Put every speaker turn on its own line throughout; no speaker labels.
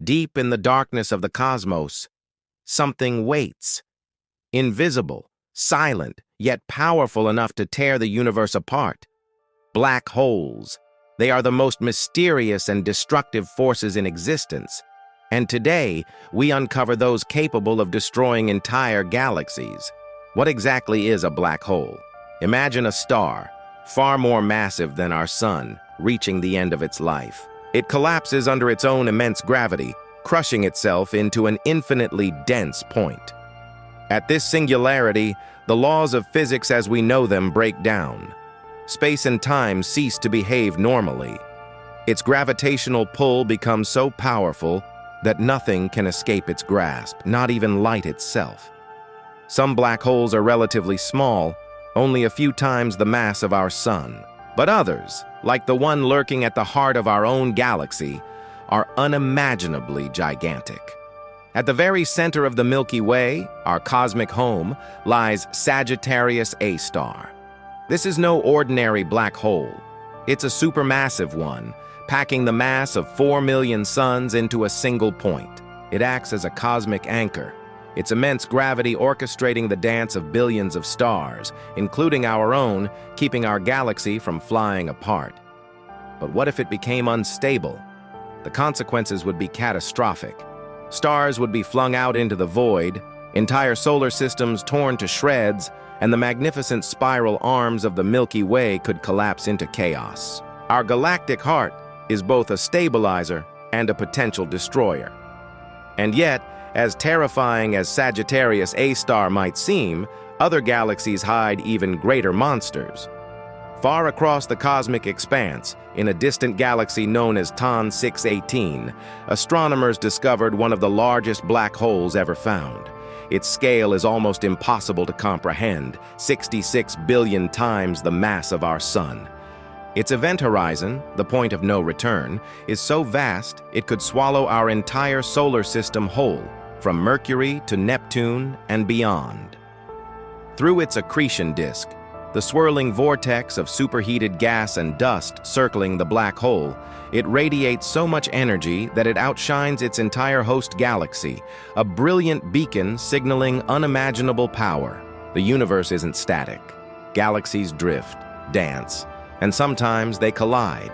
Deep in the darkness of the cosmos, something waits. Invisible, silent, yet powerful enough to tear the universe apart. Black holes. They are the most mysterious and destructive forces in existence. And today, we uncover those capable of destroying entire galaxies. What exactly is a black hole? Imagine a star, far more massive than our sun, reaching the end of its life. It collapses under its own immense gravity, crushing itself into an infinitely dense point. At this singularity, the laws of physics as we know them break down. Space and time cease to behave normally. Its gravitational pull becomes so powerful that nothing can escape its grasp, not even light itself. Some black holes are relatively small, only a few times the mass of our sun. But others, like the one lurking at the heart of our own galaxy, are unimaginably gigantic. At the very center of the Milky Way, our cosmic home, lies Sagittarius A star. This is no ordinary black hole. It's a supermassive one, packing the mass of 4 million suns into a single point. It acts as a cosmic anchor, its immense gravity orchestrating the dance of billions of stars, including our own, keeping our galaxy from flying apart. But what if it became unstable? The consequences would be catastrophic. Stars would be flung out into the void, entire solar systems torn to shreds, and the magnificent spiral arms of the Milky Way could collapse into chaos. Our galactic heart is both a stabilizer and a potential destroyer. And yet, as terrifying as Sagittarius A star might seem, other galaxies hide even greater monsters. Far across the cosmic expanse, in a distant galaxy known as TON 618, astronomers discovered one of the largest black holes ever found. Its scale is almost impossible to comprehend, 66 billion times the mass of our sun. Its event horizon, the point of no return, is so vast it could swallow our entire solar system whole, from Mercury to Neptune and beyond. Through its accretion disk, the swirling vortex of superheated gas and dust circling the black hole, it radiates so much energy that it outshines its entire host galaxy, a brilliant beacon signaling unimaginable power. The universe isn't static. Galaxies drift, dance, and sometimes they collide.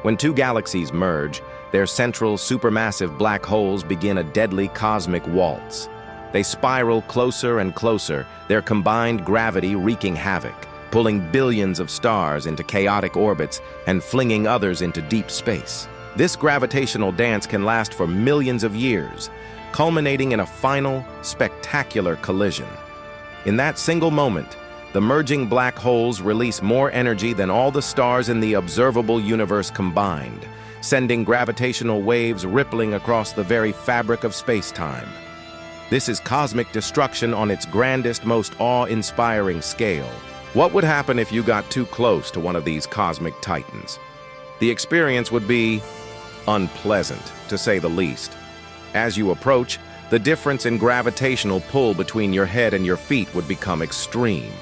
When two galaxies merge, their central supermassive black holes begin a deadly cosmic waltz. They spiral closer and closer, their combined gravity wreaking havoc, pulling billions of stars into chaotic orbits and flinging others into deep space. This gravitational dance can last for millions of years, culminating in a final, spectacular collision. In that single moment, the merging black holes release more energy than all the stars in the observable universe combined, sending gravitational waves rippling across the very fabric of space-time. This is cosmic destruction on its grandest, most awe-inspiring scale. What would happen if you got too close to one of these cosmic titans? The experience would be unpleasant, to say the least. As you approach, the difference in gravitational pull between your head and your feet would become extreme.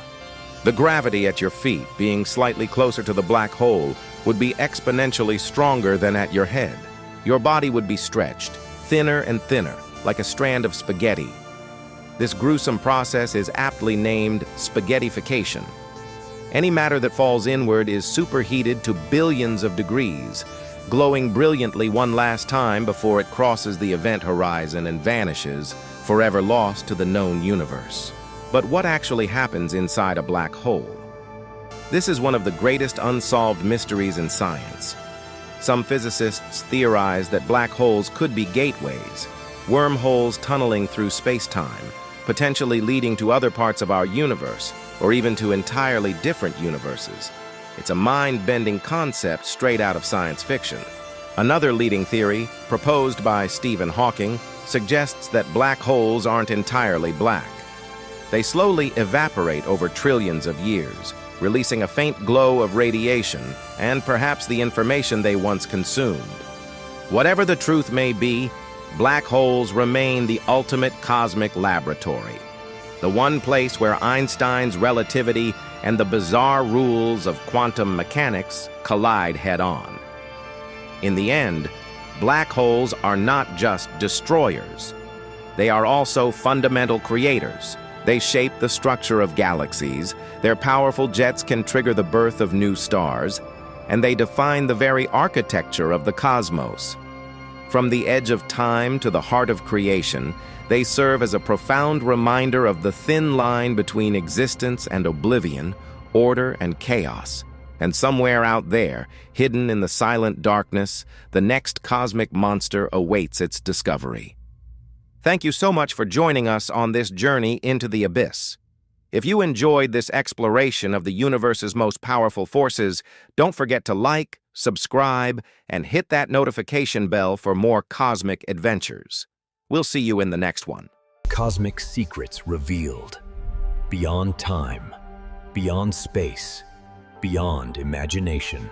The gravity at your feet, being slightly closer to the black hole, would be exponentially stronger than at your head. Your body would be stretched, thinner and thinner, like a strand of spaghetti. This gruesome process is aptly named spaghettification. Any matter that falls inward is superheated to billions of degrees, glowing brilliantly one last time before it crosses the event horizon and vanishes, forever lost to the known universe. But what actually happens inside a black hole? This is one of the greatest unsolved mysteries in science. Some physicists theorize that black holes could be gateways, wormholes tunneling through space-time, potentially leading to other parts of our universe, or even to entirely different universes. It's a mind-bending concept straight out of science fiction. Another leading theory, proposed by Stephen Hawking, suggests that black holes aren't entirely black. They slowly evaporate over trillions of years, releasing a faint glow of radiation and perhaps the information they once consumed. Whatever the truth may be, black holes remain the ultimate cosmic laboratory, the one place where Einstein's relativity and the bizarre rules of quantum mechanics collide head-on. In the end, Black holes are not just destroyers. They are also fundamental creators. They shape the structure of galaxies, their powerful jets can trigger the birth of new stars, and they define the very architecture of the cosmos. From the edge of time to the heart of creation, they serve as a profound reminder of the thin line between existence and oblivion, order and chaos. And somewhere out there, hidden in the silent darkness, the next cosmic monster awaits its discovery. Thank you so much for joining us on this journey into the abyss. If you enjoyed this exploration of the universe's most powerful forces, don't forget to like, subscribe, and hit that notification bell for more cosmic adventures. We'll see you in the next one.
Cosmic secrets revealed. Beyond time, beyond space, beyond imagination.